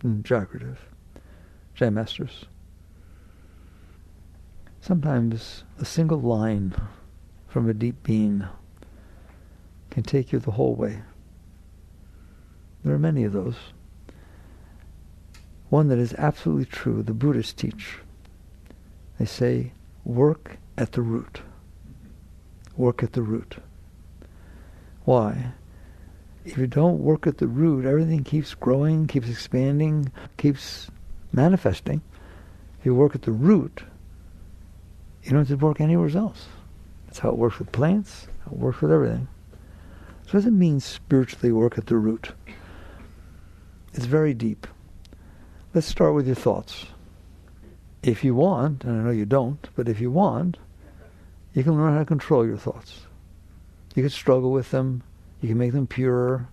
and Jagrative. Jai Masters. Sometimes a single line from a deep being can take you the whole way. There are many of those. One that is absolutely true, the Buddhists teach. They say, work at the root. Work at the root. Why? If you don't work at the root, everything keeps growing, keeps expanding, keeps manifesting. If you work at the root, you don't have to work anywhere else. That's how it works with plants, how it works with everything. So what does it mean spiritually work at the root? It's very deep. Let's start with your thoughts. If you want, and I know you don't, but if you want, you can learn how to control your thoughts. You can struggle with them. You can make them purer.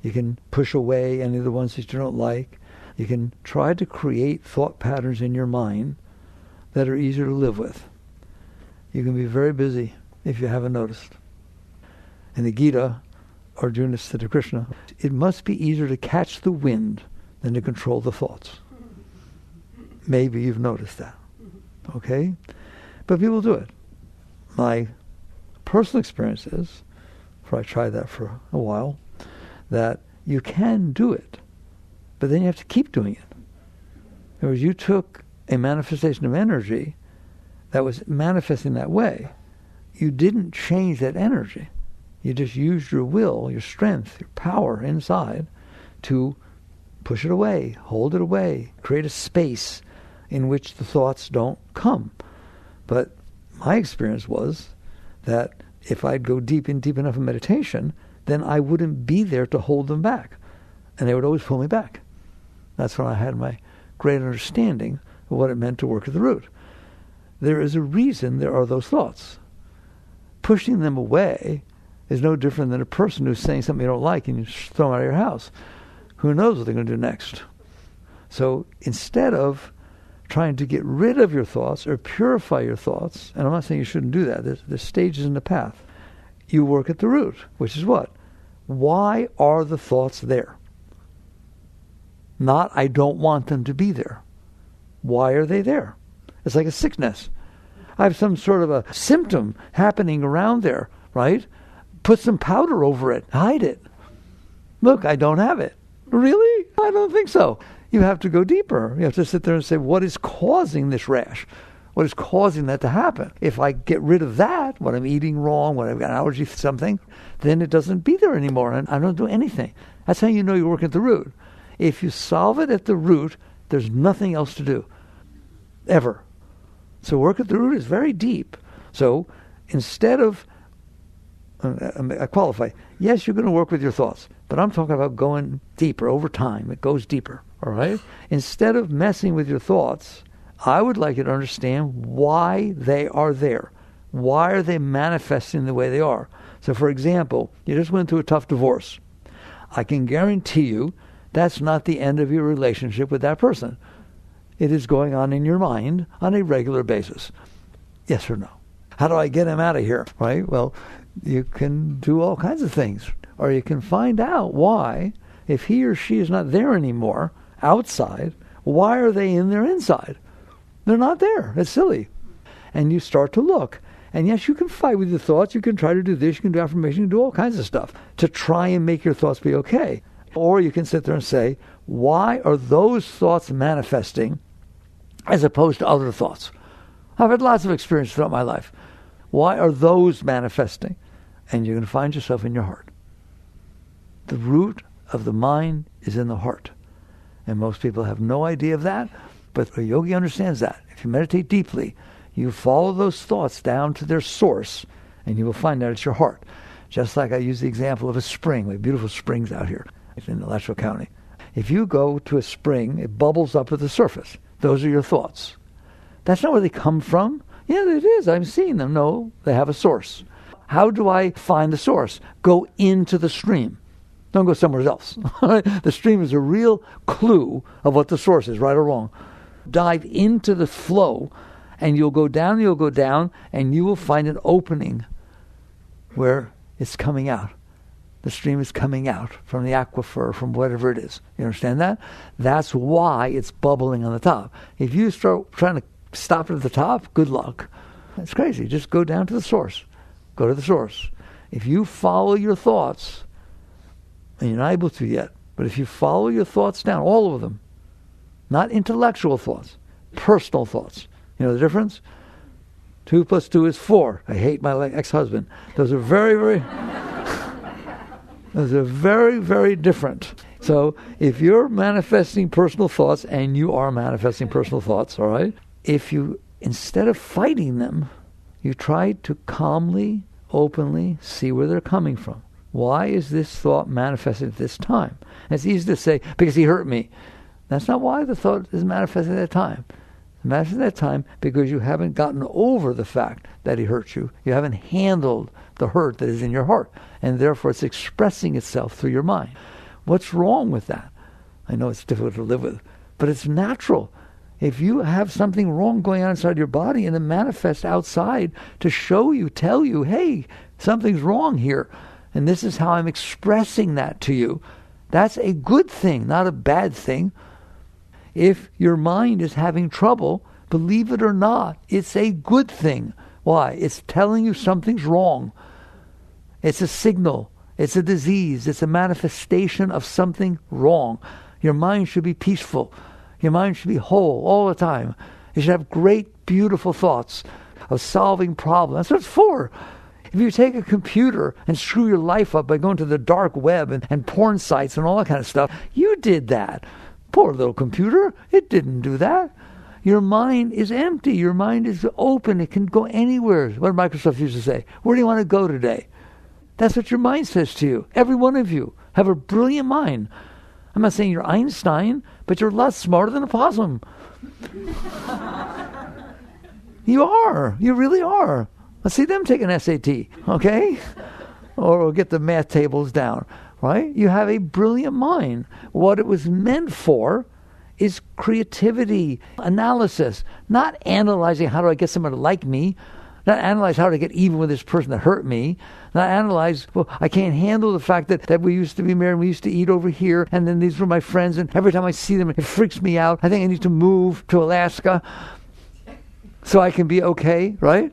You can push away any of the ones that you don't like. You can try to create thought patterns in your mind that are easier to live with. You can be very busy if you haven't noticed. In the Gita, Arjuna said to Krishna, it must be easier to catch the wind than to control the thoughts. Maybe you've noticed that. Okay? But people do it. My personal experience is, for I tried that for a while, that you can do it, but then you have to keep doing it. In other words, you took a manifestation of energy that was manifesting that way. You didn't change that energy. You just used your will, your strength, your power inside to push it away, hold it away, create a space in which the thoughts don't come. But my experience was that if I'd go deep enough in meditation, then I wouldn't be there to hold them back. And they would always pull me back. That's when I had my great understanding of what it meant to work at the root. There is a reason there are those thoughts. Pushing them away is no different than a person who's saying something you don't like and you just throw them out of your house. Who knows what they're going to do next? So instead of trying to get rid of your thoughts or purify your thoughts, and I'm not saying you shouldn't do that, there's stages in the path, you work at the root, which is what? Why are the thoughts there? Not, I don't want them to be there. Why are they there? It's like a sickness. I have some sort of a symptom happening around there, right? Put some powder over it. Hide it. Look, I don't have it. Really? I don't think so. You have to go deeper. You have to sit there and say, what is causing this rash? What is causing that to happen? If I get rid of that, what I'm eating wrong, what I've got an allergy for something, then it doesn't be there anymore, and I don't do anything. That's how you know you're working at the root. If you solve it at the root, there's nothing else to do. Ever. So work at the root is very deep. So instead of, I qualify, yes, you're going to work with your thoughts, but I'm talking about going deeper over time. It goes deeper, all right? Instead of messing with your thoughts, I would like you to understand why they are there. Why are they manifesting the way they are? So, for example, you just went through a tough divorce. I can guarantee you that's not the end of your relationship with that person. It is going on in your mind on a regular basis. Yes or no? How do I get him out of here? Right? Well, you can do all kinds of things. Or you can find out why, if he or she is not there anymore, outside, why are they in there inside? They're not there. It's silly. And you start to look. And yes, you can fight with your thoughts. You can try to do this. You can do affirmation. You can do all kinds of stuff to try and make your thoughts be okay. Or you can sit there and say, why are those thoughts manifesting as opposed to other thoughts? I've had lots of experience throughout my life. Why are those manifesting? And you're going to find yourself in your heart. The root of the mind is in the heart. And most people have no idea of that, but a yogi understands that. If you meditate deeply, you follow those thoughts down to their source, and you will find out it's your heart. Just like I use the example of a spring. We have beautiful springs out here in Alachua County. If you go to a spring, it bubbles up at the surface. Those are your thoughts. That's not where they come from. Yeah, it is. I'm seeing them. No, they have a source. How do I find the source? Go into the stream. Don't go somewhere else. The stream is a real clue of what the source is, right or wrong. Dive into the flow, and you'll go down, and you will find an opening where it's coming out. the stream is coming out from the aquifer, from whatever it is. You understand that? That's why it's bubbling on the top. If you start trying to stop it at the top, good luck. That's crazy. Just go down to the source. Go to the source. If you follow your thoughts, and you're not able to yet, but if you follow your thoughts down, all of them, not intellectual thoughts, personal thoughts. You know the difference? 2 + 2 is 4. I hate my ex-husband. Those are very, very different. So if you're manifesting personal thoughts, and you are manifesting personal thoughts, all right, if you, instead of fighting them, you try to calmly, openly see where they're coming from. Why is this thought manifested at this time? And it's easy to say, because he hurt me. That's not why the thought is manifested at that time. It's manifested at that time because you haven't gotten over the fact that he hurt you. You haven't handled the hurt that is in your heart. And therefore it's expressing itself through your mind. What's wrong with that? I know it's difficult to live with, but it's natural. If you have something wrong going on inside your body and it manifests outside to show you, tell you, hey, something's wrong here, and this is how I'm expressing that to you, that's a good thing, not a bad thing. If your mind is having trouble, believe it or not, it's a good thing. Why? It's telling you something's wrong. It's a signal. It's a disease. It's a manifestation of something wrong. Your mind should be peaceful. Your mind should be whole all the time. You should have great, beautiful thoughts of solving problems. That's what it's for. If you take a computer and screw your life up by going to the dark web and porn sites and all that kind of stuff, you did that. Poor little computer. It didn't do that. Your mind is empty. Your mind is open. It can go anywhere. What did Microsoft used to say? Where do you want to go today? That's what your mind says to you. Every one of you have a brilliant mind. I'm not saying you're Einstein, but you're a lot smarter than a possum. You are. You really are. Let's see them take an SAT, okay? Or we'll get the math tables down, right? You have a brilliant mind. What it was meant for is creativity, analysis, not analyzing how do I get someone to like me, not analyze how to get even with this person that hurt me, not analyze, well, I can't handle the fact that we used to be married, we used to eat over here, and then these were my friends, and every time I see them, it freaks me out. I think I need to move to Alaska so I can be okay, right?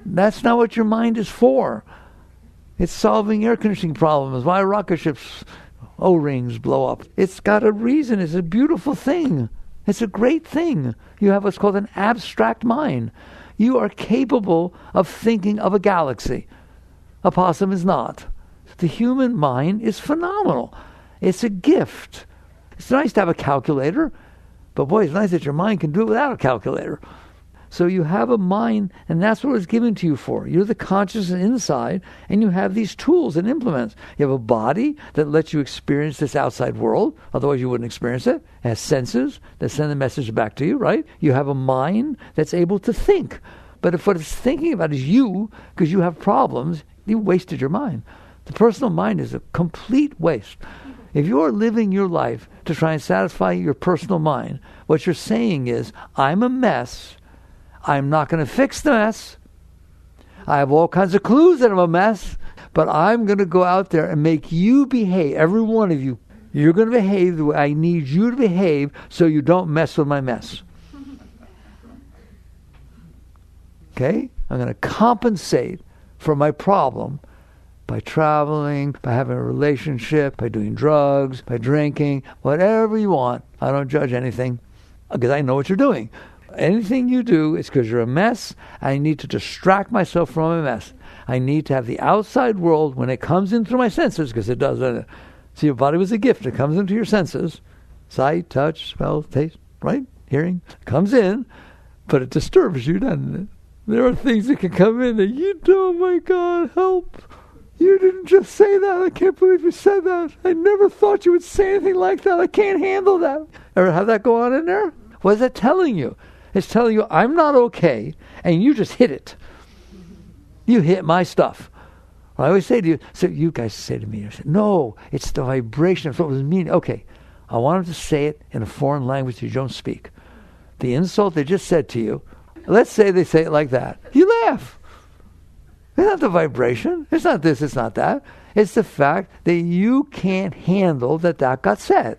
That's not what your mind is for. It's solving air conditioning problems. Why rocket ships' O-rings blow up. It's got a reason. It's a beautiful thing. It's a great thing. You have what's called an abstract mind. You are capable of thinking of a galaxy. A possum is not. The human mind is phenomenal. It's a gift. It's nice to have a calculator, but boy, it's nice that your mind can do it without a calculator. So you have a mind, and that's what it's given to you for. You're the consciousness inside, and you have these tools and implements. You have a body that lets you experience this outside world, otherwise you wouldn't experience it. It has senses that send the message back to you, right? You have a mind that's able to think. But if what it's thinking about is you, because you have problems, you wasted your mind. The personal mind is a complete waste. If you are living your life to try and satisfy your personal mind, what you're saying is, I'm a mess. I'm not going to fix the mess. I have all kinds of clues that I'm a mess, but I'm going to go out there and make you behave, every one of you. You're going to behave the way I need you to behave so you don't mess with my mess. Okay? I'm going to compensate for my problem by traveling, by having a relationship, by doing drugs, by drinking, whatever you want. I don't judge anything because I know what you're doing. Anything you do is because you're a mess. I need to distract myself from a mess. I need to have the outside world, when it comes in through my senses, because it does. See, your body was a gift. It comes into your senses. Sight, touch, smell, taste, right? Hearing. It comes in, but it disturbs you, doesn't it? There are things that can come in that you do, oh my God, help. You didn't just say that. I can't believe you said that. I never thought you would say anything like that. I can't handle that. Ever have that go on in there? What is that telling you? It's telling you, I'm not okay, and you just hit it. You hit my stuff. I always say to you, so you guys say to me, I said, no, it's the vibration of what was meaning. Okay, I wanted to say it in a foreign language you don't speak. The insult they just said to you, let's say they say it like that. You laugh. It's not the vibration. It's not this, it's not that. It's the fact that you can't handle that got said.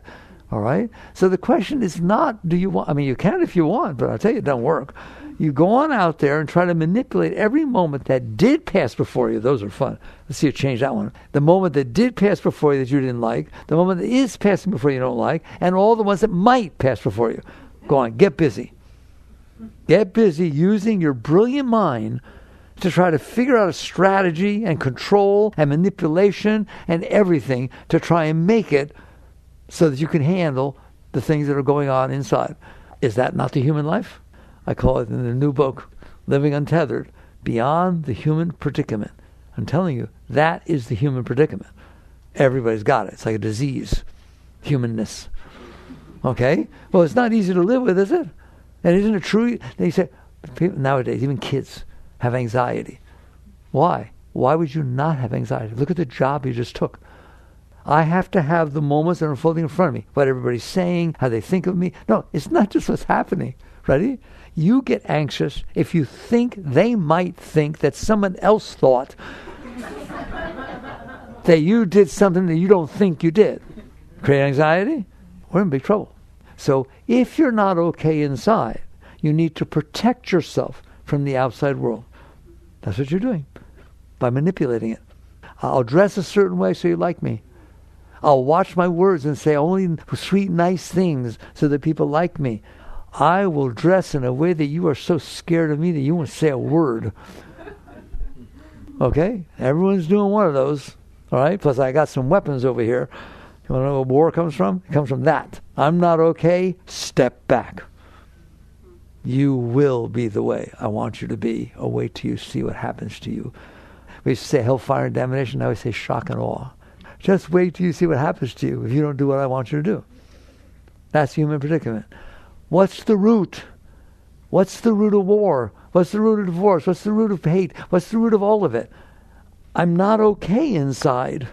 All right? So the question is not, do you want, I mean, you can if you want, but I'll tell you, it don't work. You go on out there and try to manipulate every moment that did pass before you. Those are fun. Let's see you change that one. The moment that did pass before you that you didn't like, the moment that is passing before you don't like, and all the ones that might pass before you. Go on, get busy. Get busy using your brilliant mind to try to figure out a strategy and control and manipulation and everything to try and make it so that you can handle the things that are going on inside. Is that not the human life? I call it in the new book, Living Untethered, Beyond the Human Predicament. I'm telling you, that is the human predicament. Everybody's got it. It's like a disease, humanness. Okay? Well, it's not easy to live with, is it? And isn't it true? They say, people, nowadays, even kids have anxiety. Why? Why would you not have anxiety? Look at the job you just took. I have to have the moments that are unfolding in front of me. What everybody's saying, how they think of me. No, it's not just what's happening. Ready? You get anxious if you think they might think that someone else thought that you did something that you don't think you did. Create anxiety? We're in big trouble. So if you're not okay inside, you need to protect yourself from the outside world. That's what you're doing by manipulating it. I'll dress a certain way so you like me. I'll watch my words and say only sweet, nice things so that people like me. I will dress in a way that you are so scared of me that you won't say a word. Okay? Everyone's doing one of those. All right? Plus, I got some weapons over here. You want to know where war comes from? It comes from that. I'm not okay. Step back. You will be the way I want you to be. Or wait till you see what happens to you. We used to say hellfire and damnation. Now we say shock and awe. Just wait till you see what happens to you if you don't do what I want you to do. That's the human predicament. What's the root? What's the root of war? What's the root of divorce? What's the root of hate? What's the root of all of it? I'm not okay inside.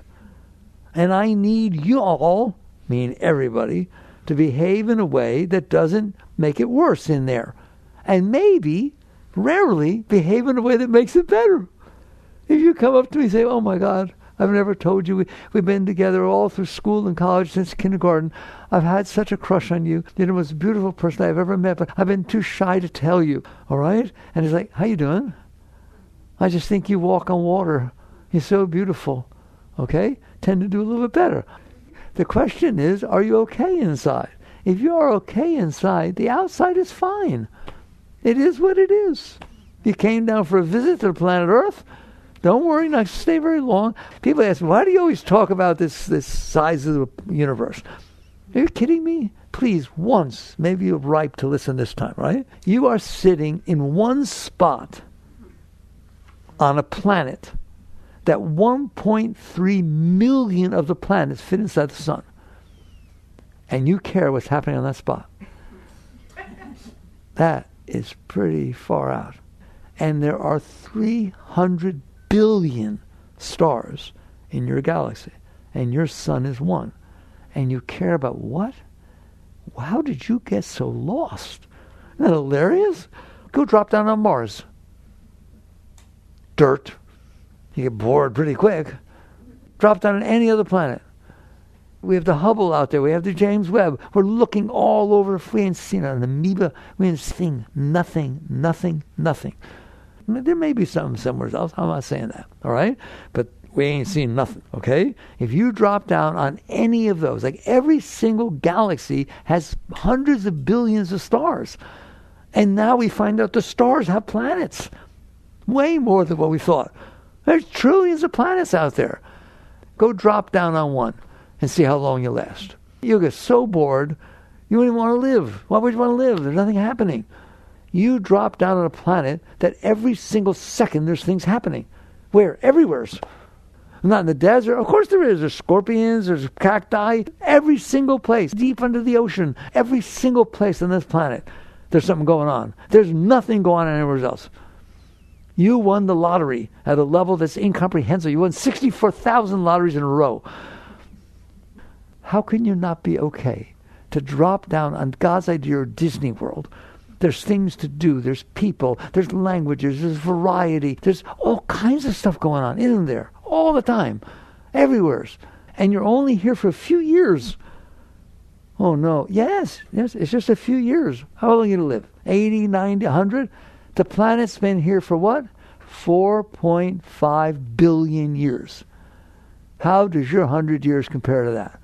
And I need you all, meaning everybody, to behave in a way that doesn't make it worse in there. And maybe, rarely, behave in a way that makes it better. If you come up to me and say, oh my God, I've never told you. We've been together all through school and college since kindergarten. I've had such a crush on you. You're the most beautiful person I've ever met, but I've been too shy to tell you. All right? And he's like, how you doing? I just think you walk on water. You're so beautiful. Okay? Tend to do a little bit better. The question is, are you okay inside? If you are okay inside, the outside is fine. It is what it is. You came down for a visit to the planet Earth. Don't worry, not stay very long. People ask me, why do you always talk about this size of the universe? Are you kidding me? Please, once, maybe you're ripe to listen this time, right? You are sitting in one spot on a planet that 1.3 million of the planets fit inside the sun. And you care what's happening on that spot. That is pretty far out. And there are 300 billion stars in your galaxy, and your sun is one. And you care about what? How did you get so lost? Isn't that hilarious? Go drop down on Mars. Dirt. You get bored pretty quick. Drop down on any other planet. We have the Hubble out there. We have the James Webb. We're looking all over. We ain't seen an amoeba. We ain't seen nothing. There may be something somewhere else. I'm not saying that. All right? But we ain't seen nothing. Okay? If you drop down on any of those, like every single galaxy has hundreds of billions of stars. And now we find out the stars have planets. Way more than what we thought. There's trillions of planets out there. Go drop down on one and see how long you last. You'll get so bored, you won't even want to live. Why would you want to live? There's nothing happening. You drop down on a planet that every single second there's things happening. Where? Everywhere's. Not in the desert. Of course there is. There's scorpions, there's cacti. Every single place, deep under the ocean, every single place on this planet, there's something going on. There's nothing going on anywhere else. You won the lottery at a level that's incomprehensible. You won 64,000 lotteries in a row. How can you not be okay to drop down on God's idea of Disney World? There's things to do. There's people. There's languages. There's variety. There's all kinds of stuff going on, isn't there? All the time. everywhere. And you're only here for a few years. Oh no, yes, it's just a few years. How long are you going to live? 80, 90, 100? The planet's been here for what? 4.5 billion years. How does your 100 years compare to that?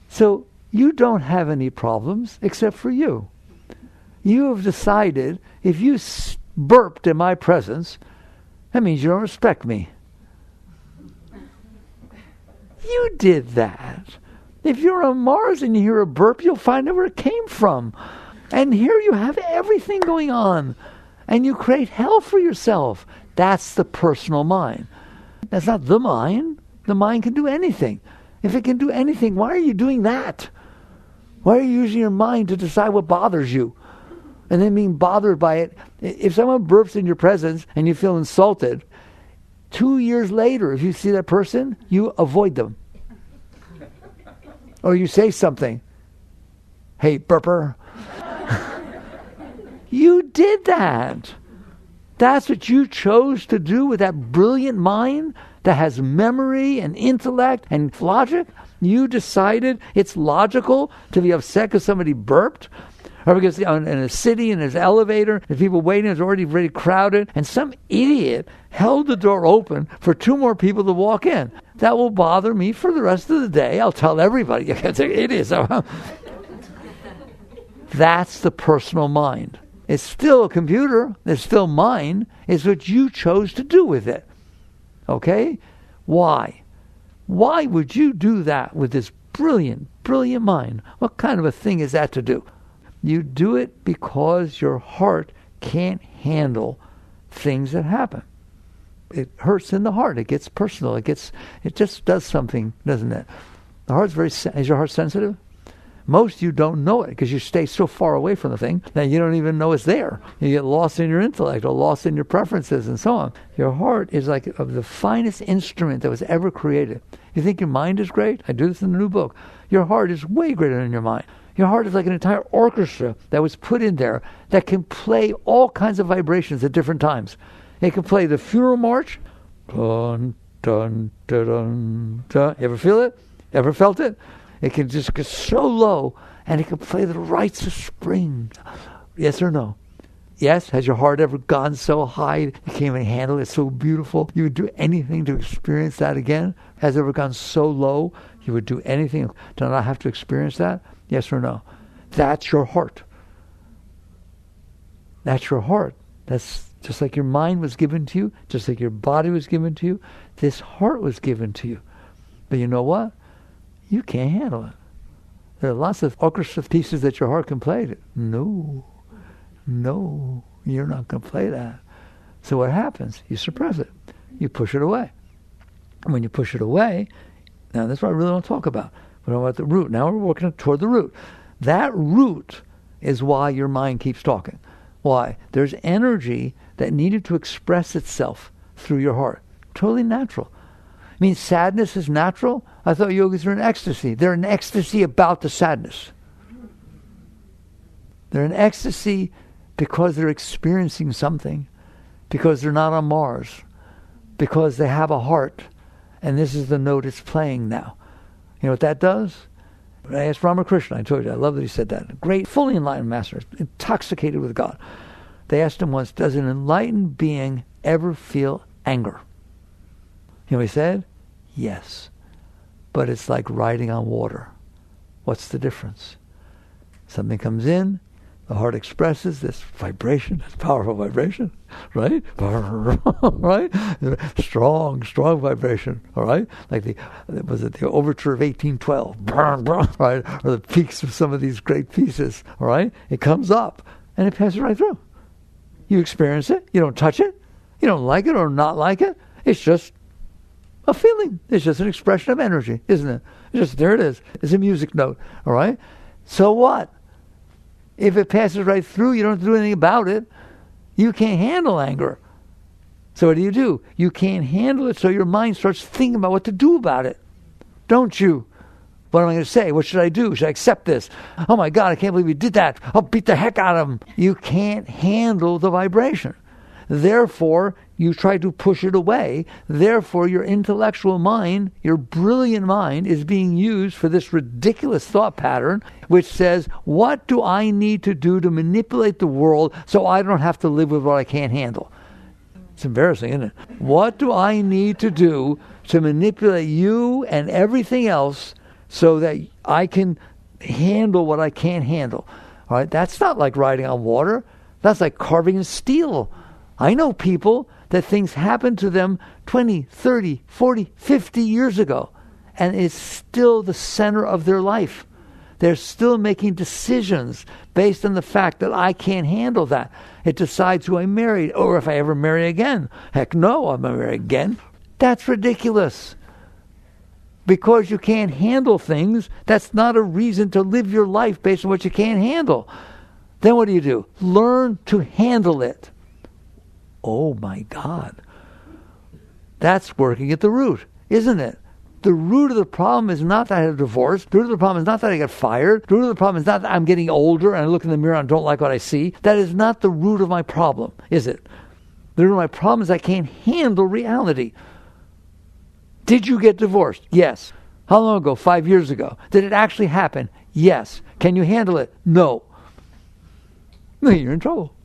So you don't have any problems except for you. You have decided if you burped in my presence, that means you don't respect me. You did that. If you're on Mars and you hear a burp, you'll find out where it came from. And here you have everything going on. And you create hell for yourself. That's the personal mind. That's not the mind. The mind can do anything. If it can do anything, why are you doing that? Why are you using your mind to decide what bothers you? And then being bothered by it. If someone burps in your presence and you feel insulted, 2 years later, if you see that person, you avoid them. Or you say something. Hey, burper. You did that. That's what you chose to do with that brilliant mind that has memory and intellect and logic. You decided it's logical to be upset because somebody burped. Or because in a city, in his elevator, the people waiting, it's already very crowded, and some idiot held the door open for 2 more people to walk in. That will bother me for the rest of the day. I'll tell everybody, it's an idiot. That's the personal mind. It's still a computer. It's still mine. It's what you chose to do with it. Okay? Why? Why would you do that with this brilliant, brilliant mind? What kind of a thing is that to do? You do it because your heart can't handle things that happen. It hurts in the heart. It gets personal. It just does something, doesn't it? The heart's is your heart sensitive? Most of you don't know it because you stay so far away from the thing that you don't even know it's there. You get lost in your intellect or lost in your preferences and so on. Your heart is like the finest instrument that was ever created. You think your mind is great? I do this in the new book. Your heart is way greater than your mind. Your heart is like an entire orchestra that was put in there that can play all kinds of vibrations at different times. It can play the funeral march. Dun, dun, dun, dun, dun. You ever feel it? Ever felt it? It can just get so low, and it can play the rites of spring. Yes or no? Yes? Has your heart ever gone so high you can't even handle it, so beautiful? You would do anything to experience that again? Has it ever gone so low you would do anything to not have to experience that? Yes or no? That's your heart. That's your heart. That's just like your mind was given to you, just like your body was given to you, this heart was given to you. But you know what? You can't handle it. There are lots of orchestra pieces that your heart can play. No, you're not going to play that. So what happens? You suppress it. You push it away. And when you push it away, now that's what I really want to talk about. We're talking about the root. Now we're working toward the root. That root is why your mind keeps talking. Why? There's energy that needed to express itself through your heart. Totally natural. I mean, sadness is natural? I thought yogis were in ecstasy. They're in ecstasy about the sadness. They're in ecstasy because they're experiencing something, because they're not on Mars, because they have a heart, and this is the note it's playing now. You know what that does? I asked Ramakrishna, I told you, I love that he said that. Great, fully enlightened master, intoxicated with God. They asked him once, does an enlightened being ever feel anger? You know what he said? Yes. But it's like riding on water. What's the difference? Something comes in, the heart expresses this vibration, this powerful vibration, right? Right? Strong vibration, all right? Like the overture of 1812, right? Or the peaks of some of these great pieces, all right? It comes up and it passes right through. You experience it. You don't touch it. You don't like it or not like it. It's just a feeling. It's just an expression of energy, isn't it? It's just, there it is. It's a music note, all right? So what? If it passes right through, you don't have to do anything about it. You can't handle anger. So what do? You can't handle it, so your mind starts thinking about what to do about it. Don't you? What am I going to say? What should I do? Should I accept this? Oh my God, I can't believe he did that. I'll beat the heck out of him. You can't handle the vibration. Therefore, you try to push it away. Therefore, your intellectual mind, your brilliant mind, is being used for this ridiculous thought pattern, which says, what do I need to do to manipulate the world so I don't have to live with what I can't handle? It's embarrassing, isn't it? What do I need to do to manipulate you and everything else so that I can handle what I can't handle? All right, that's not like riding on water. That's like carving in steel. I know people that things happened to them 20, 30, 40, 50 years ago, and it's still the center of their life. They're still making decisions based on the fact that I can't handle that. It decides who I married, or if I ever marry again. Heck no, I'm going to marry again. That's ridiculous. Because you can't handle things, that's not a reason to live your life based on what you can't handle. Then what do? Learn to handle it. Oh my God. That's working at the root, isn't it? The root of the problem is not that I had a divorce. The root of the problem is not that I got fired. The root of the problem is not that I'm getting older and I look in the mirror and don't like what I see. That is not the root of my problem, is it? The root of my problem is I can't handle reality. Did you get divorced? Yes. How long ago? 5 years ago. Did it actually happen? Yes. Can you handle it? No. Then you're in trouble.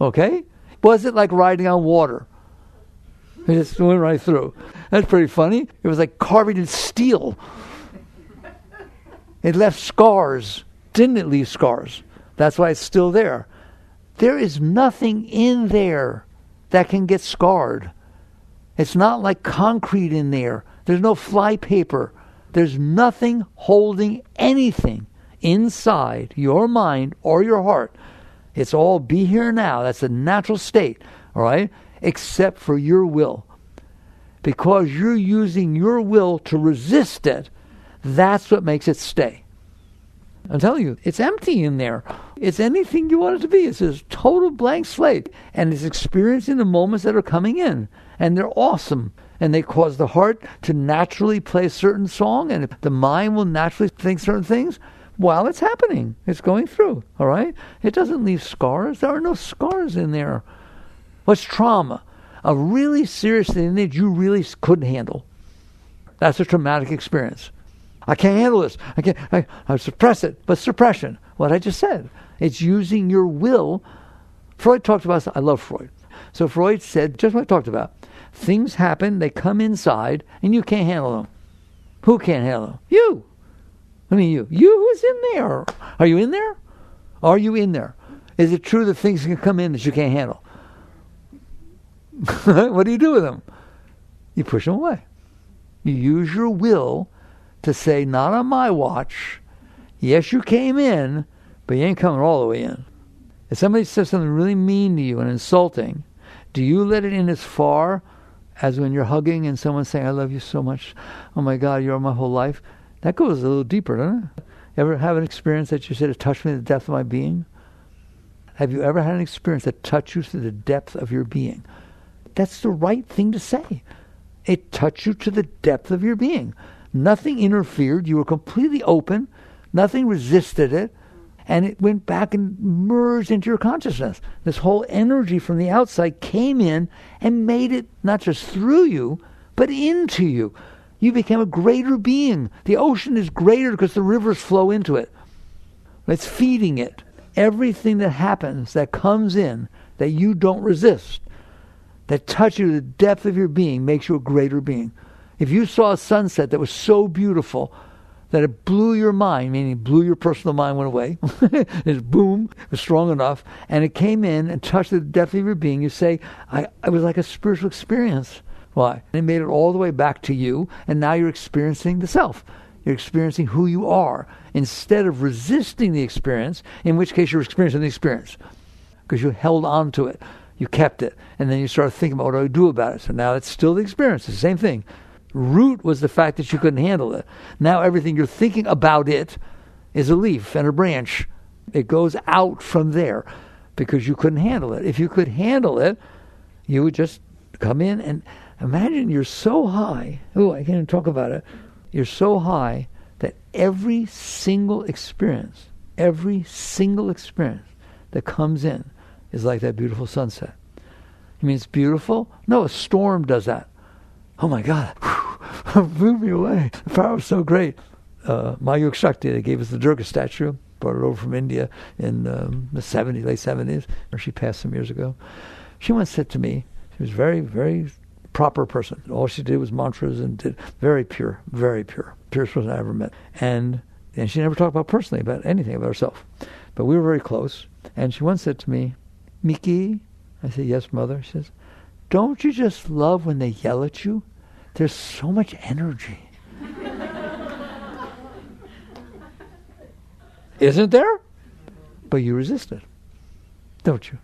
Okay? Was it like riding on water? It just went right through. That's pretty funny. It was like carving in steel. It left scars. Didn't it leave scars? That's why it's still there. There is nothing in there that can get scarred. It's not like concrete in there. There's no flypaper. There's nothing holding anything inside your mind or your heart. It's all be here now. That's the natural state, all right? Except for your will. Because you're using your will to resist it, that's what makes it stay. I'm telling you, it's empty in there. It's anything you want it to be. It's a total blank slate. And it's experiencing the moments that are coming in. And they're awesome. And they cause the heart to naturally play a certain song, and the mind will naturally think certain things while it's happening. It's going through, all right? It doesn't leave scars. There are no scars in there. What's trauma? A really serious thing that you really couldn't handle. That's a traumatic experience. I can't handle this. I suppress it. But suppression, what I just said, it's using your will. Freud talked about, I love Freud. So Freud said just what I talked about. Things happen, they come inside, and you can't handle them. Who can't handle them? You. I mean you. You who's in there. Are you in there? Are you in there? Is it true that things can come in that you can't handle? What do you do with them? You push them away. You use your will to say, not on my watch. Yes, you came in, but you ain't coming all the way in. If somebody says something really mean to you and insulting, do you let it in as far as when you're hugging and someone's saying, I love you so much. Oh my God, you're my whole life. That goes a little deeper, doesn't it? Ever have an experience that you said, it touched me to the depth of my being? Have you ever had an experience that touched you to the depth of your being? That's the right thing to say. It touched you to the depth of your being. Nothing interfered. You were completely open. Nothing resisted it. And it went back and merged into your consciousness. This whole energy from the outside came in and made it not just through you, but into you. You became a greater being. The ocean is greater because the rivers flow into it. It's feeding it. Everything that happens, that comes in, that you don't resist, that touches you to the depth of your being, makes you a greater being. If you saw a sunset that was so beautiful that it blew your mind, meaning blew your personal mind, went away. It boom, it was strong enough, and it came in and touched the depth of your being. You say, it was like a spiritual experience. Why? And it made it all the way back to you, and now you're experiencing the self. You're experiencing who you are, instead of resisting the experience, in which case you're experiencing the experience. Because you held on to it. You kept it. And then you start thinking about what do I do about it. So now it's still the experience. It's the same thing. Root was the fact that you couldn't handle it. Now everything you're thinking about it is a leaf and a branch. It goes out from there because you couldn't handle it. If you could handle it, you would just come in and imagine you're so high. Oh, I can't even talk about it. You're so high that every single experience that comes in is like that beautiful sunset. You mean it's beautiful? No, a storm does that. Oh my God, blew me away. The power was so great. Mayuk Shakti, they gave us the Durga statue, brought it over from India in the 70s, late 70s, or she passed some years ago. She once said to me, she was a very, very proper person. All she did was mantras and did very pure, purest person I ever met. And she never talked about personally about anything about herself. But we were very close. And she once said to me, Miki, I said, yes, mother. She says, don't you just love when they yell at you? There's so much energy. Isn't there? But you resist it, don't you?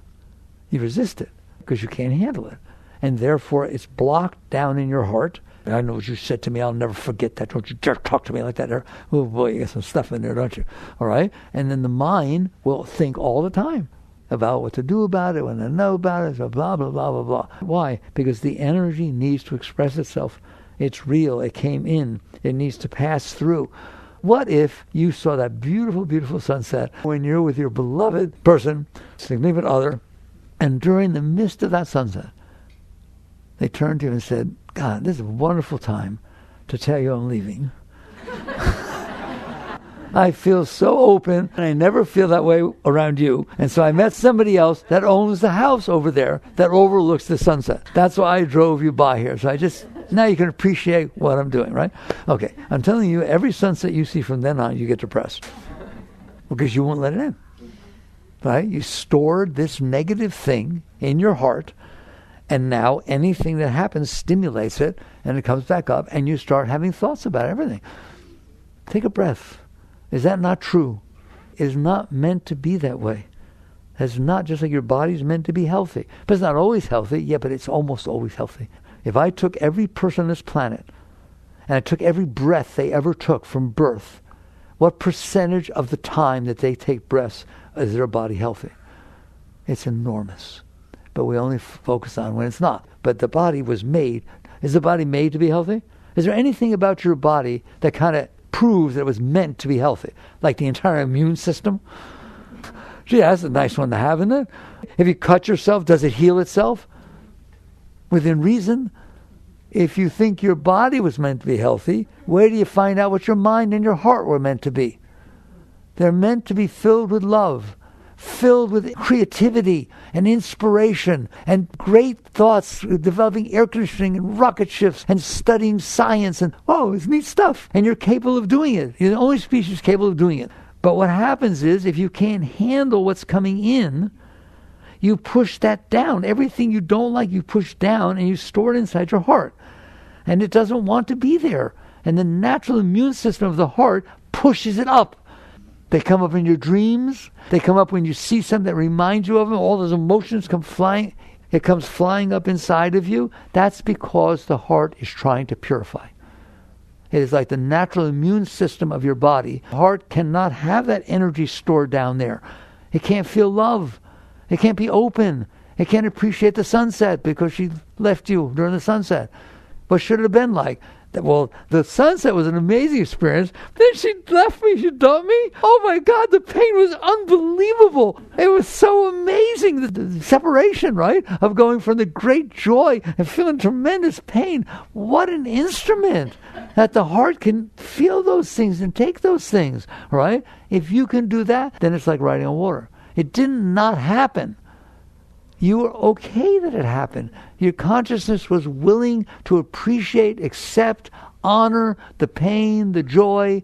You resist it because you can't handle it. And therefore it's blocked down in your heart. I know what you said to me. I'll never forget that. Don't you dare talk to me like that. Oh boy, you got some stuff in there, don't you? All right? And then the mind will think all the time about what to do about it, what to know about it, blah, blah, blah, blah, blah. Why? Because the energy needs to express itself. It's real. It came in. It needs to pass through. What if you saw that beautiful, beautiful sunset when you're with your beloved person, significant other, and during the midst of that sunset, they turned to you and said, God, this is a wonderful time to tell you I'm leaving. I feel so open, and I never feel that way around you. And so I met somebody else that owns the house over there that overlooks the sunset. That's why I drove you by here. So now you can appreciate what I'm doing, right? Okay, I'm telling you, every sunset you see from then on, you get depressed. Because you won't let it in. Right? You stored this negative thing in your heart, and now anything that happens stimulates it, and it comes back up, and you start having thoughts about everything. Take a breath. Is that not true? It is not meant to be that way. It's not just like your body's meant to be healthy. But it's not always healthy. Yeah, but it's almost always healthy. If I took every person on this planet, and I took every breath they ever took from birth, what percentage of the time that they take breaths is their body healthy? It's enormous. But we only focus on when it's not. But the body was made. Is the body made to be healthy? Is there anything about your body that kind of proves that it was meant to be healthy? Like the entire immune system? Gee, that's a nice one to have, isn't it? If you cut yourself, does it heal itself? Within reason. If you think your body was meant to be healthy, where do you find out what your mind and your heart were meant to be? They're meant to be filled with love, filled with creativity and inspiration and great thoughts, developing air conditioning and rocket ships and studying science and, it's neat stuff. And you're capable of doing it. You're the only species capable of doing it. But what happens is, if you can't handle what's coming in, you push that down. Everything you don't like, you push down and you store it inside your heart. And it doesn't want to be there. And the natural immune system of the heart pushes it up. They come up in your dreams. They come up when you see something that reminds you of them. All those emotions come flying. It comes flying up inside of you. That's because the heart is trying to purify. It is like the natural immune system of your body. The heart cannot have that energy stored down there. It can't feel love. It can't be open. It can't appreciate the sunset because she left you during the sunset. What should it have been like? Well, the sunset was an amazing experience. Then she left me. She dumped me. Oh my God, the pain was unbelievable. It was so amazing. The separation, right? Of going from the great joy and feeling tremendous pain. What an instrument that the heart can feel those things and take those things, right? If you can do that, then it's like riding on water. It did not happen. You were okay that it happened. Your consciousness was willing to appreciate, accept, honor the pain, the joy,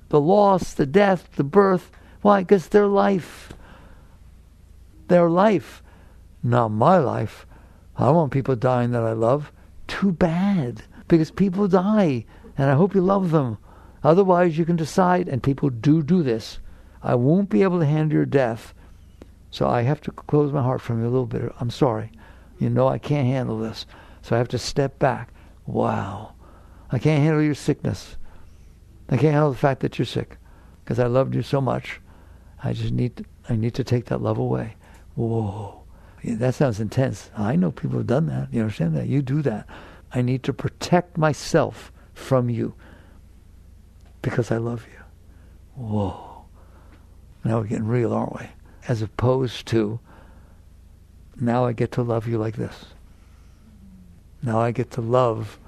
the loss, the death, the birth. Why? Because their life. Their life. Not my life. I don't want people dying that I love. Too bad. Because people die. And I hope you love them. Otherwise you can decide, and people do this, I won't be able to handle your death. So I have to close my heart from you a little bit. I'm sorry. You know I can't handle this. So I have to step back. Wow. I can't handle your sickness. I can't handle the fact that you're sick. Because I loved you so much. I need to take that love away. Whoa. Yeah, that sounds intense. I know people have done that. You understand that? You do that. I need to protect myself from you. Because I love you. Whoa. Now we're getting real, aren't we? As opposed to now I get to love you like this. Now I get to love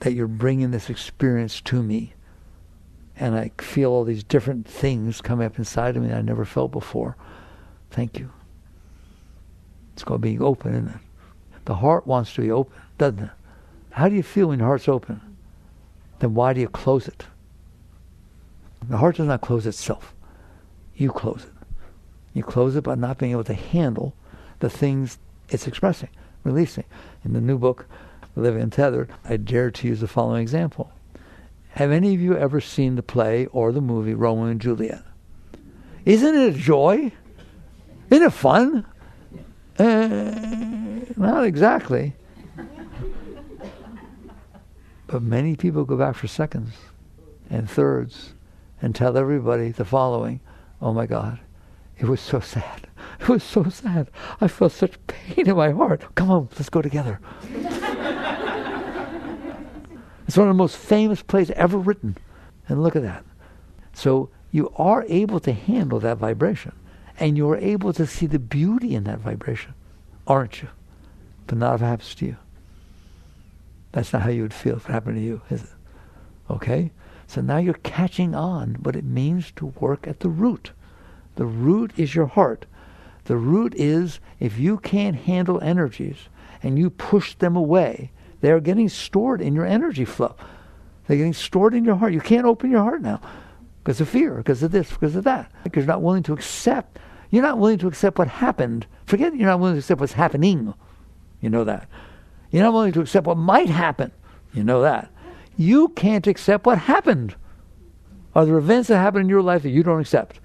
that you're bringing this experience to me. And I feel all these different things come up inside of me that I never felt before. Thank you. It's called being open, isn't it? The heart wants to be open, doesn't it? How do you feel when your heart's open? Then why do you close it? The heart does not close itself. You close it. You close it by not being able to handle the things it's expressing, releasing. In the new book, Living Untethered, I dare to use the following example. Have any of you ever seen the play or the movie Romeo and Juliet? Isn't it a joy? Isn't it fun? Not exactly. But many people go back for seconds and thirds and tell everybody the following, oh my God, it was so sad. It was so sad. I felt such pain in my heart. Come on, let's go together. It's one of the most famous plays ever written. And look at that. So you are able to handle that vibration. And you are able to see the beauty in that vibration. Aren't you? But not if it happens to you. That's not how you would feel if it happened to you, is it? Okay? So now you're catching on what it means to work at the root. The root is your heart. The root is, if you can't handle energies and you push them away, they're getting stored in your energy flow. They're getting stored in your heart. You can't open your heart now because of fear, because of this, because of that. Because you're not willing to accept. You're not willing to accept what happened. Forget you're not willing to accept what's happening. You know that. You're not willing to accept what might happen. You know that. You can't accept what happened. Are there events that happen in your life that you don't accept?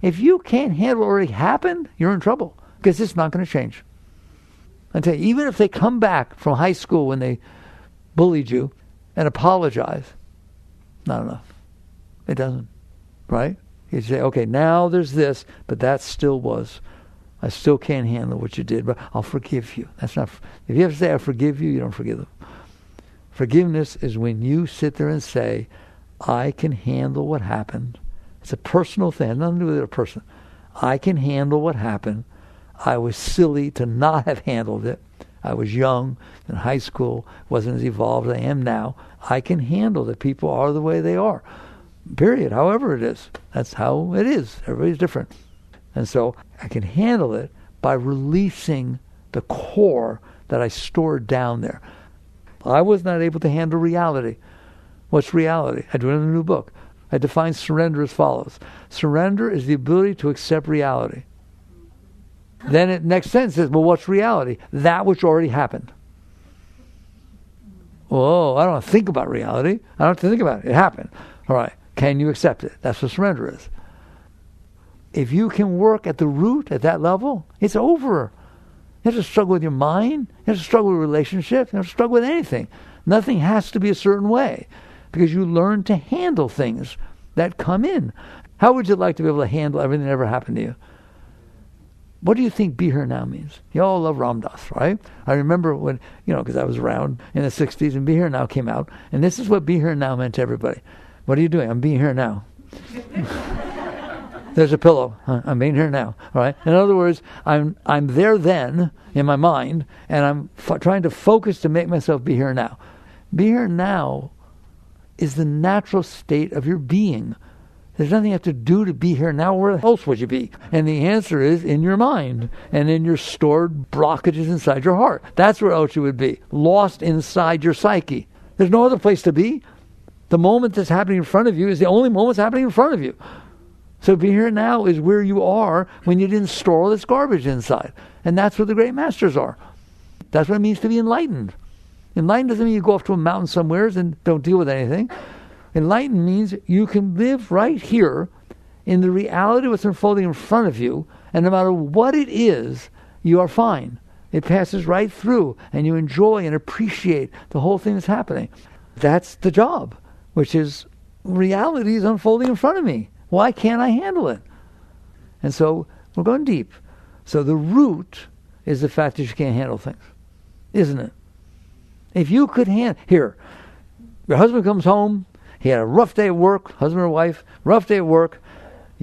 If you can't handle what already happened, you're in trouble because it's not going to change. I tell you, even if they come back from high school when they bullied you and apologize, not enough. It doesn't, right? You say, okay, now there's this, but that still was. I still can't handle what you did, but I'll forgive you. That's not. If you have to say, I forgive you, you don't forgive them. Forgiveness is when you sit there and say, I can handle what happened. It's a personal thing. It has nothing to do with a person. I can handle what happened. I was silly to not have handled it. I was young in high school, wasn't as evolved as I am now. I can handle that people are the way they are. Period. However it is. That's how it is. Everybody's different. And so I can handle it by releasing the core that I stored down there. I was not able to handle reality. What's reality? I do it in a new book. I define surrender as follows. Surrender is the ability to accept reality. Then it next sentence says, well, what's reality? That which already happened. Oh, I don't have to think about reality. I don't have to think about it. It happened. All right. Can you accept it? That's what surrender is. If you can work at the root, at that level, it's over. You have to struggle with your mind. You have to struggle with relationships. You have to struggle with anything. Nothing has to be a certain way because you learn to handle things that come in. How would you like to be able to handle everything that ever happened to you? What do you think Be Here Now means? You all love Ram Dass, right? I remember when, because I was around in the 60s and Be Here Now came out. And this is what Be Here Now meant to everybody. What are you doing? I'm being here now. There's a pillow. I'm being here now. All right. In other words, I'm there then in my mind, and I'm trying to focus to make myself be here now. Be here now is the natural state of your being. There's nothing you have to do to be here now. Where else would you be? And the answer is in your mind and in your stored blockages inside your heart. That's where else you would be. Lost inside your psyche. There's no other place to be. The moment that's happening in front of you is the only moment that's happening in front of you. So be here now is where you are when you didn't store all this garbage inside. And that's where the great masters are. That's what it means to be enlightened. Enlightened doesn't mean you go off to a mountain somewhere and don't deal with anything. Enlightened means you can live right here in the reality of what's unfolding in front of you, and no matter what it is, you are fine. It passes right through, and you enjoy and appreciate the whole thing that's happening. That's the job, which is reality is unfolding in front of me. Why can't I handle it? And so we're going deep. So the root is the fact that you can't handle things, isn't it? If you could your husband comes home, he had a rough day at work, husband or wife, rough day at work,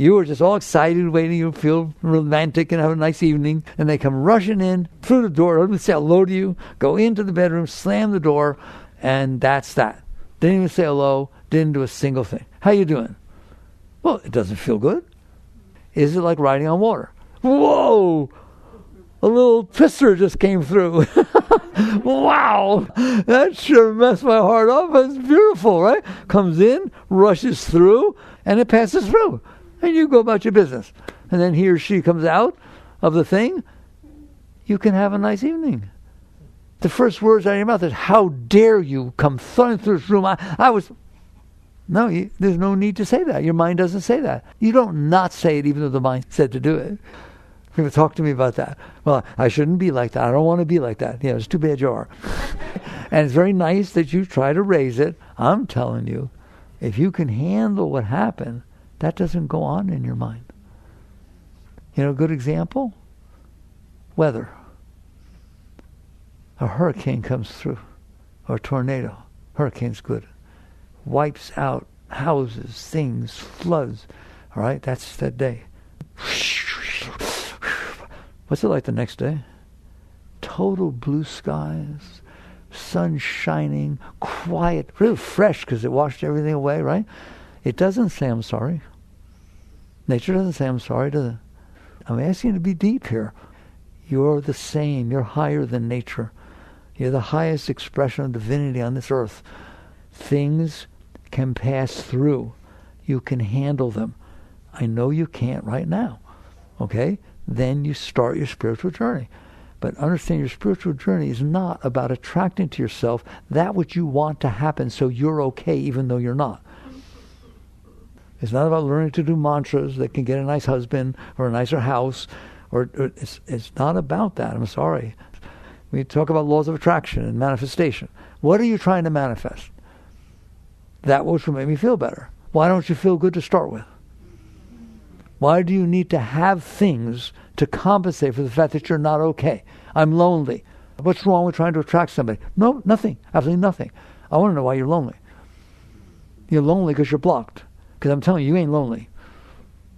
You were just all excited, waiting. You feel romantic and have a nice evening. And they come rushing in through the door. Don't even say hello to you. Go into the bedroom, slam the door, and that's that. Didn't even say hello. Didn't do a single thing. How you doing? Well, it doesn't feel good. Is it like riding on water? Whoa! A little twister just came through. Wow! That sure messed my heart up. It's beautiful, right? Comes in, rushes through, and it passes through. And you go about your business. And then he or she comes out of the thing. You can have a nice evening. The first words out of your mouth is, how dare you come thundering through this room? No, there's no need to say that. Your mind doesn't say that. You don't not say it even though the mind said to do it. People talk to me about that. Well, I shouldn't be like that. I don't want to be like that. Yeah, it's too bad you are. And it's very nice that you try to raise it. I'm telling you, if you can handle what happened, that doesn't go on in your mind. You know, a good example? Weather. A hurricane comes through, or a tornado. Hurricane's good. Wipes out houses, things, floods. All right, that's that day. What's it like the next day? Total blue skies, sun shining, quiet, really fresh because it washed everything away, right? It doesn't say I'm sorry. Nature doesn't say I'm sorry, does it? I'm asking you to be deep here. You're the same. You're higher than nature. You're the highest expression of divinity on this earth. Things can pass through. You can handle them. I know you can't right now. Okay? Then you start your spiritual journey. But understand, your spiritual journey is not about attracting to yourself that which you want to happen so you're okay even though you're not. It's not about learning to do mantras that can get a nice husband or a nicer house. Or it's not about that. I'm sorry. We talk about laws of attraction and manifestation. What are you trying to manifest? That which will make me feel better. Why don't you feel good to start with? Why do you need to have things to compensate for the fact that you're not okay? I'm lonely. What's wrong with trying to attract somebody? No, nothing. Absolutely nothing. I want to know why you're lonely. You're lonely because you're blocked. Because I'm telling you, you ain't lonely.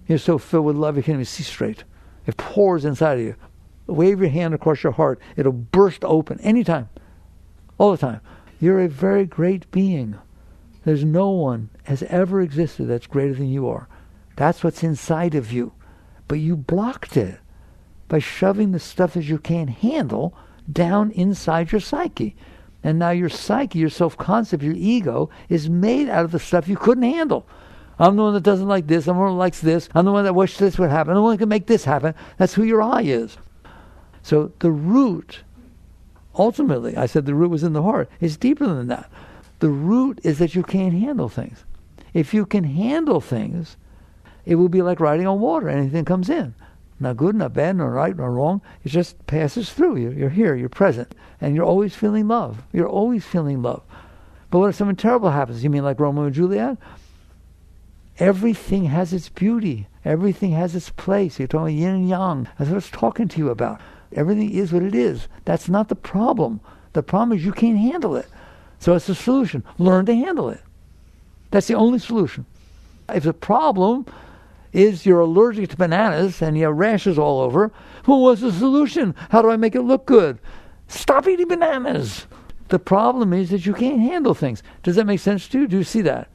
You're so filled with love you can't even see straight. It pours inside of you. Wave your hand across your heart. It'll burst open anytime. All the time. You're a very great being. There's no one has ever existed that's greater than you are. That's what's inside of you. But you blocked it by shoving the stuff that you can't handle down inside your psyche. And now your psyche, your self-concept, your ego is made out of the stuff you couldn't handle. I'm the one that doesn't like this. I'm the one that likes this. I'm the one that wishes this would happen. I'm the one that can make this happen. That's who your I is. So the root, ultimately, I said the root was in the heart. It's deeper than that. The root is that you can't handle things. If you can handle things, it will be like riding on water. Anything comes in. Not good, not bad, not right, not wrong. It just passes through. You're here, you're present. And you're always feeling love. You're always feeling love. But what if something terrible happens? You mean like Romeo and Juliet? Everything has its beauty. Everything has its place. You're talking yin and yang. That's what I was talking to you about. Everything is what it is. That's not the problem. The problem is you can't handle it. So it's the solution. Learn to handle it. That's the only solution. If the problem is you're allergic to bananas and you have rashes all over, well, what's the solution? How do I make it look good? Stop eating bananas. The problem is that you can't handle things. Does that make sense to you? Do you see that?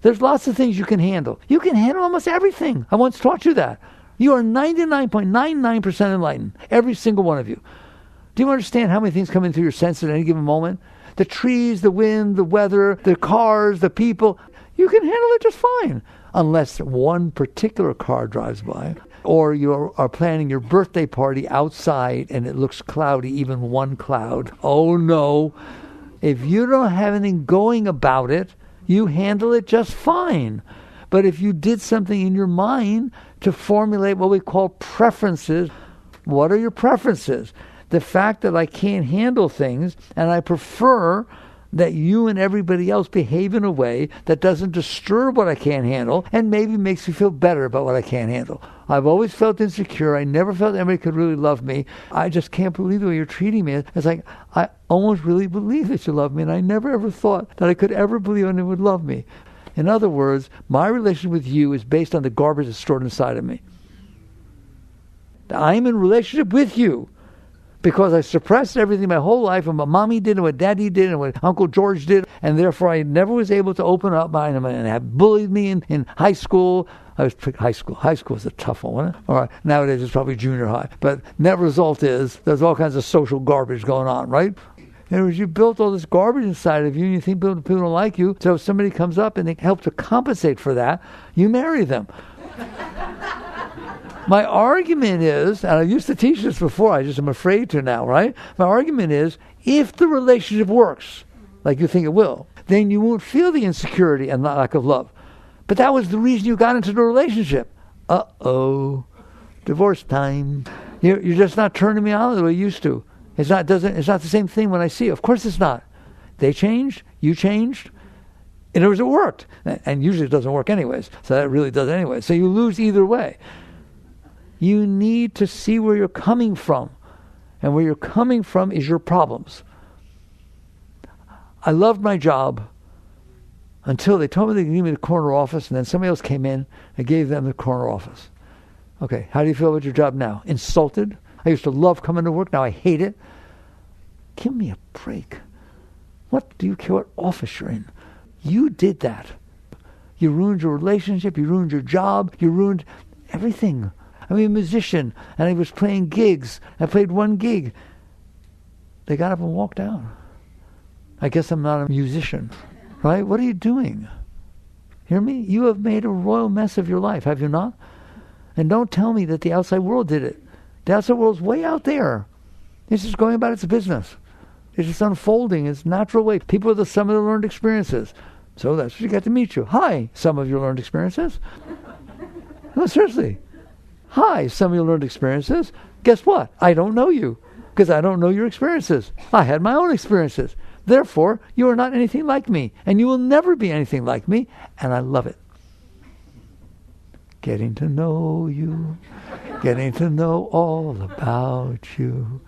There's lots of things you can handle. You can handle almost everything. I once taught you that. You are 99.99% enlightened. Every single one of you. Do you understand how many things come in through your senses at any given moment? The trees, the wind, the weather, the cars, the people. You can handle it just fine. Unless one particular car drives by. Or you are planning your birthday party outside and it looks cloudy, even one cloud. Oh no. If you don't have anything going about it, you handle it just fine. But if you did something in your mind to formulate what we call preferences, what are your preferences? The fact that I can't handle things and I prefer that you and everybody else behave in a way that doesn't disturb what I can't handle and maybe makes me feel better about what I can't handle. I've always felt insecure. I never felt anybody could really love me. I just can't believe the way you're treating me. It's like, I almost really believe that you love me, and I never ever thought that I could ever believe anyone would love me. In other words, my relationship with you is based on the garbage that's stored inside of me. I'm in relationship with you because I suppressed everything my whole life, and what mommy did and what daddy did and what Uncle George did, and therefore I never was able to open up mine, and have bullied me in high school. High school was a tough one, wasn't it? All right, nowadays it's probably junior high. But net result is there's all kinds of social garbage going on, right? In other words, you built all this garbage inside of you, and you think people don't like you, so if somebody comes up and they help to compensate for that, you marry them. My argument is, and I used to teach this before, I just am afraid to now, right? My argument is, if the relationship works, like you think it will, then you won't feel the insecurity and the lack of love. But that was the reason you got into the relationship. Uh-oh, divorce time. You're just not turning me on the way you used to. It's not the same thing when I see you. Of course it's not. They changed, you changed. In other words, it worked. And usually it doesn't work anyways. So that really does anyway. So you lose either way. You need to see where you're coming from. And where you're coming from is your problems. I loved my job until they told me they could give me the corner office, and then somebody else came in and gave them the corner office. Okay, how do you feel about your job now? Insulted? I used to love coming to work. Now I hate it. Give me a break. What do you care what office you're in? You did that. You ruined your relationship. You ruined your job. You ruined everything. I'm a musician, and I was playing gigs. I played one gig. They got up and walked out. I guess I'm not a musician, right? What are you doing? Hear me? You have made a royal mess of your life, have you not? And don't tell me that the outside world did it. The outside world's way out there. It's just going about its business. It's just unfolding its natural way. People are the sum of their learned experiences. So that's what you got to meet you. Hi, some of your learned experiences. No, seriously. Hi, some of your learned experiences. Guess what? I don't know you because I don't know your experiences. I had my own experiences. Therefore, you are not anything like me, and you will never be anything like me, and I love it. Getting to know you, getting to know all about you.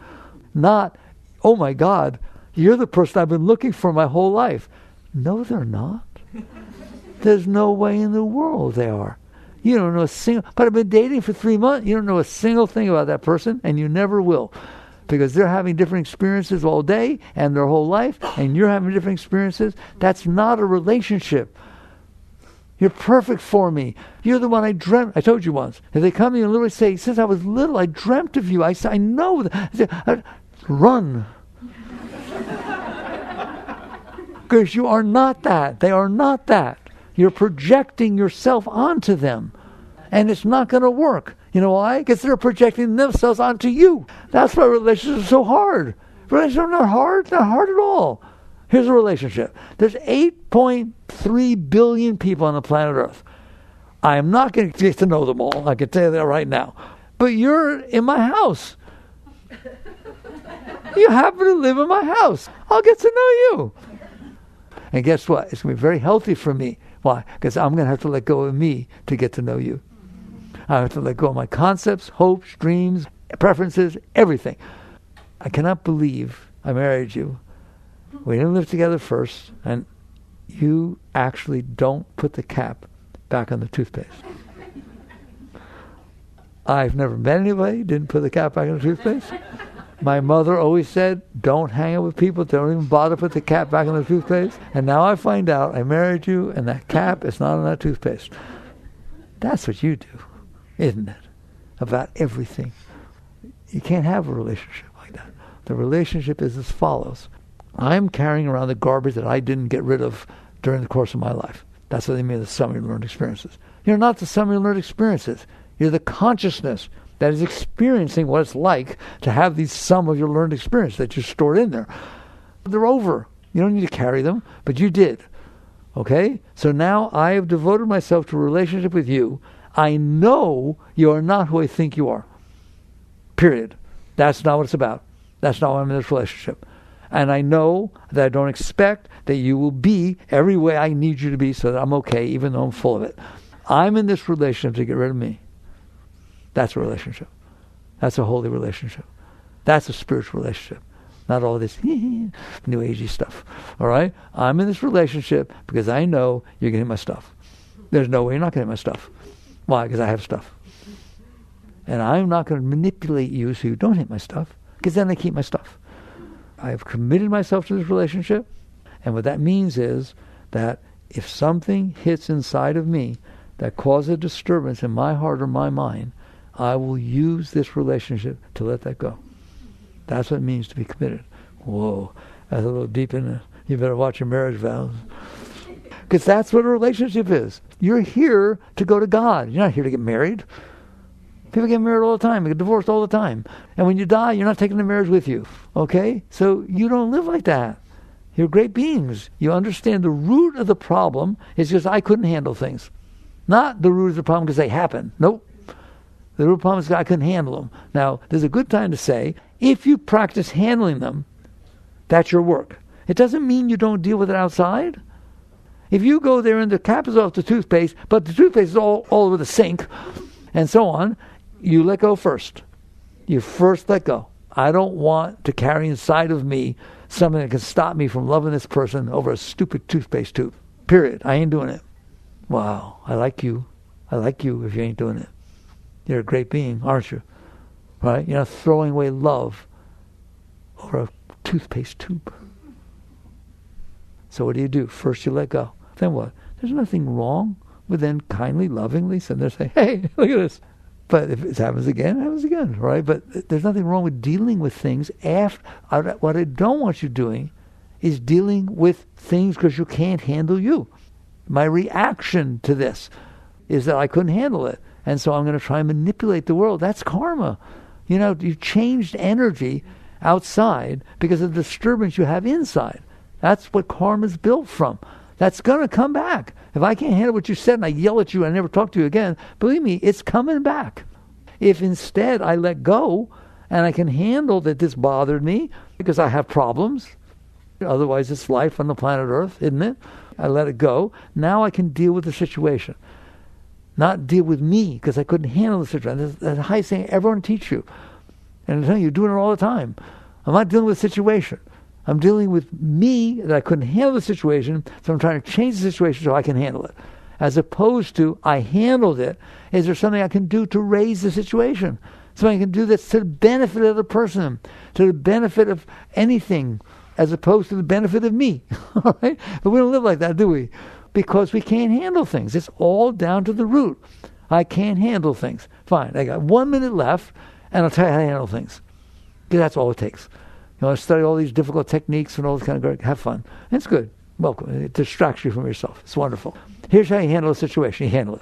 Not, oh my God, you're the person I've been looking for my whole life. No, they're not. There's no way in the world they are. You don't know a single, but I've been dating for 3 months. You don't know a single thing about that person, and you never will. Because they're having different experiences all day and their whole life, and you're having different experiences. That's not a relationship. You're perfect for me. You're the one I dreamt. I told you once. If they come to you and literally say, since I was little, I dreamt of you. I know that. Run. Because you are not that. They are not that. You're projecting yourself onto them. And it's not going to work. You know why? Because they're projecting themselves onto you. That's why relationships are so hard. Relationships are not hard. Not hard at all. Here's a relationship. There's 8.3 billion people on the planet Earth. I am not going to get to know them all. I can tell you that right now. But you're in my house. You happen to live in my house. I'll get to know you. And guess what? It's going to be very healthy for me. Why? Because I'm going to have to let go of me to get to know you. I have to let go of my concepts, hopes, dreams, preferences, everything. I cannot believe I married you. We didn't live together first, and you actually don't put the cap back on the toothpaste. I've never met anybody who didn't put the cap back on the toothpaste. My mother always said, don't hang out with people, don't even bother to put the cap back on the toothpaste. And now I find out I married you, and that cap is not on that toothpaste. That's what you do, isn't it? About everything. You can't have a relationship like that. The relationship is as follows. I'm carrying around the garbage that I didn't get rid of during the course of my life. That's what they mean, the sum of your learned experiences. You're not the sum of your learned experiences. You're the consciousness that is experiencing what it's like to have these sum of your learned experience that you're stored in there. They're over. You don't need to carry them, but you did. Okay? So now I have devoted myself to a relationship with you. I know you are not who I think you are. Period. That's not what it's about. That's not why I'm in this relationship. And I know that I don't expect that you will be every way I need you to be so that I'm okay, even though I'm full of it. I'm in this relationship to get rid of me. That's a relationship. That's a holy relationship. That's a spiritual relationship. Not all this new agey stuff. All right? I'm in this relationship because I know you're going to hit my stuff. There's no way you're not going to hit my stuff. Why? Because I have stuff. And I'm not going to manipulate you so you don't hit my stuff, because then I keep my stuff. I have committed myself to this relationship, and what that means is that if something hits inside of me that causes a disturbance in my heart or my mind, I will use this relationship to let that go. That's what it means to be committed. Whoa, that's a little deep in it. You better watch your marriage vows. Because that's what a relationship is. You're here to go to God. You're not here to get married. People get married all the time. They get divorced all the time. And when you die, you're not taking the marriage with you. Okay? So you don't live like that. You're great beings. You understand the root of the problem is just I couldn't handle things. Not the root of the problem because they happen. Nope. The root problem is I couldn't handle them. Now, there's a good time to say, if you practice handling them, that's your work. It doesn't mean you don't deal with it outside. If you go there and the cap is off the toothpaste, but the toothpaste is all over the sink, and so on, you let go first. You first let go. I don't want to carry inside of me something that can stop me from loving this person over a stupid toothpaste tube. Period. I ain't doing it. Wow, I like you. I like you if you ain't doing it. You're a great being, aren't you? Right? You're not throwing away love over a toothpaste tube. So what do? First you let go. Then what? There's nothing wrong with then kindly, lovingly sitting there saying, hey, look at this. But if it happens again, it happens again, right? But there's nothing wrong with dealing with things after. What I don't want you doing is dealing with things because you can't handle you. My reaction to this is that I couldn't handle it. And so I'm going to try and manipulate the world. That's karma. You know, you've changed energy outside because of the disturbance you have inside. That's what karma is built from. That's going to come back. If I can't handle what you said and I yell at you and I never talk to you again, believe me, it's coming back. If instead I let go and I can handle that this bothered me because I have problems, otherwise it's life on the planet Earth, isn't it? I let it go. Now I can deal with the situation. Not deal with me because I couldn't handle the situation. That's a high saying everyone teach you. And I'm telling you, you're doing it all the time. I'm not dealing with the situation. I'm dealing with me, that I couldn't handle the situation, so I'm trying to change the situation so I can handle it. As opposed to, I handled it, is there something I can do to raise the situation? Something I can do that's to the benefit of the person, to the benefit of anything, as opposed to the benefit of me. All right? But we don't live like that, do we? Because we can't handle things. It's all down to the root. I can't handle things. Fine, I got 1 minute left, and I'll tell you how to handle things. Because that's all it takes. You want to study all these difficult techniques and all this kind of great, have fun. And it's good. Welcome. It distracts you from yourself. It's wonderful. Here's how you handle a situation. You handle it.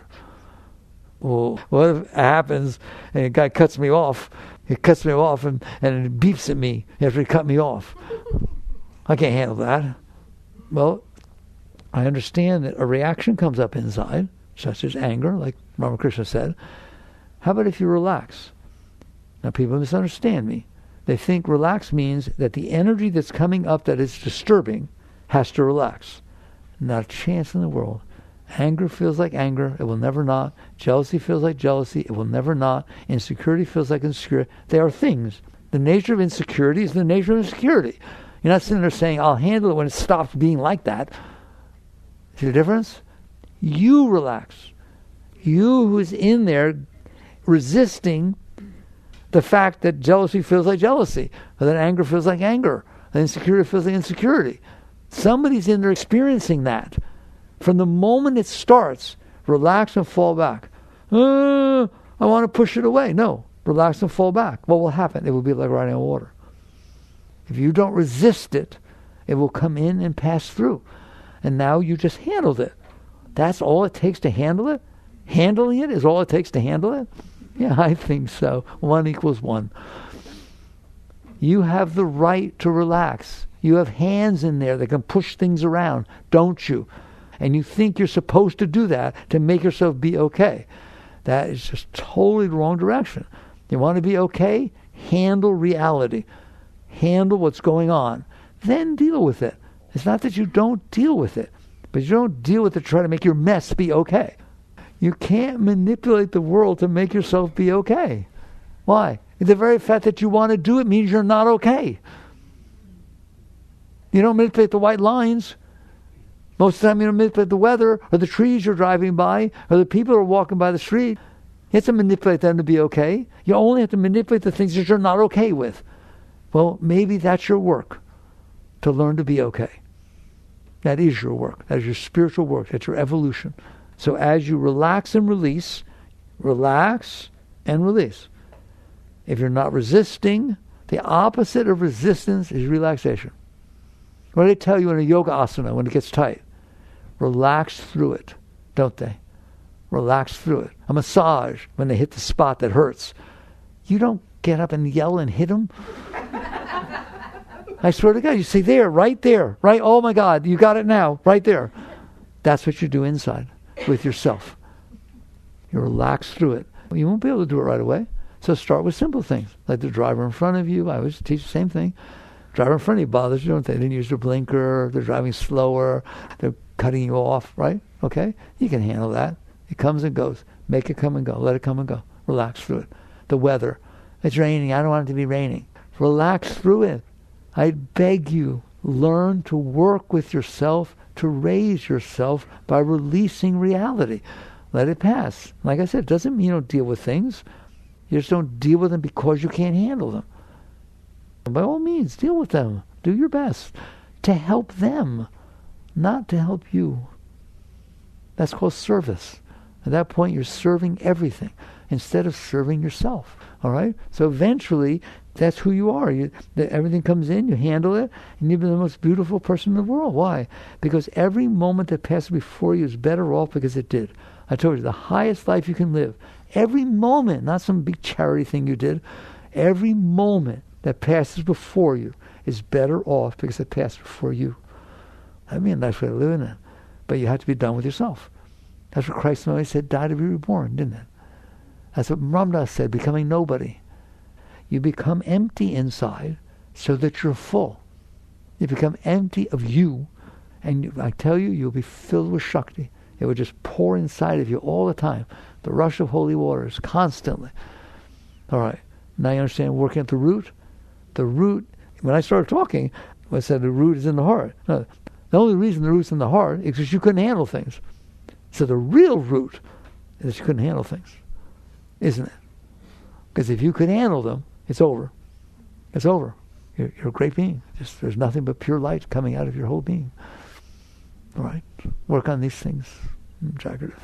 Well, what if it happens and a guy cuts me off? He cuts me off and it beeps at me after he cut me off. I can't handle that. Well, I understand that a reaction comes up inside, such as anger, like Ramakrishna said. How about if you relax? Now, people misunderstand me. They think relax means that the energy that's coming up that is disturbing has to relax. Not a chance in the world. Anger feels like anger. It will never not. Jealousy feels like jealousy. It will never not. Insecurity feels like insecurity. They are things. The nature of insecurity is the nature of insecurity. You're not sitting there saying, I'll handle it when it stops being like that. See the difference? You relax. You who's in there resisting the fact that jealousy feels like jealousy, or that anger feels like anger, that insecurity feels like insecurity. Somebody's in there experiencing that. From the moment it starts, relax and fall back. I want to push it away. No, relax and fall back. What will happen? It will be like riding on water. If you don't resist it, it will come in and pass through. And now you just handled it. That's all it takes to handle it? Handling it is all it takes to handle it? Yeah, I think so. 1 = 1. You have the right to relax. You have hands in there that can push things around, don't you? And you think you're supposed to do that to make yourself be okay. That is just totally the wrong direction. You want to be okay? Handle reality. Handle what's going on. Then deal with it. It's not that you don't deal with it, but you don't deal with it to try to make your mess be okay. You can't manipulate the world to make yourself be okay. Why? The very fact that you want to do it means you're not okay. You don't manipulate the white lines. Most of the time you don't manipulate the weather or the trees you're driving by or the people who are walking by the street. You have to manipulate them to be okay. You only have to manipulate the things that you're not okay with. Well, maybe that's your work, to learn to be okay. That is your work. That is your spiritual work. That's your evolution. So as you relax and release, relax and release. If you're not resisting, the opposite of resistance is relaxation. What do they tell you in a yoga asana when it gets tight? Relax through it, don't they? Relax through it. A massage, when they hit the spot that hurts. You don't get up and yell and hit them. I swear to God, you say there, right, oh my God, you got it now, right there. That's what you do inside with yourself. You relax through it. You won't be able to do it right away. So start with simple things, like the driver in front of you. I always teach the same thing. Driver in front of you bothers you, don't they? They didn't use their blinker, they're driving slower, they're cutting you off, right? Okay? You can handle that. It comes and goes. Make it come and go. Let it come and go. Relax through it. The weather. It's raining. I don't want it to be raining. Relax through it. I beg you, learn to work with yourself, to raise yourself by releasing reality. Let it pass. Like I said, it doesn't mean you don't deal with things. You just don't deal with them because you can't handle them. By all means, deal with them. Do your best to help them, not to help you. That's called service. At that point, you're serving everything instead of serving yourself. All right? So eventually, that's who you are. Everything comes in, you handle it, and you've been the most beautiful person in the world. Why? Because every moment that passes before you is better off because it did. I told you, the highest life you can live. Every moment, not some big charity thing you did. Every moment that passes before you is better off because it passed before you. That'd be a nice way to live in it. But you have to be done with yourself. That's what Christ always said, die to be reborn, didn't it? That's what Ramdas said, becoming nobody. You become empty inside so that you're full. You become empty of you, and I tell you, you'll be filled with Shakti. It will just pour inside of you all the time. The rush of holy waters, constantly. All right, now you understand working at the root? The root, when I started talking, I said the root is in the heart. No, the only reason the root's in the heart is because you couldn't handle things. So the real root is that you couldn't handle things, isn't it? Because if you could handle them, it's over. It's over. You're a great being. There's nothing but pure light coming out of your whole being. All right? Work on these things. Jagrata.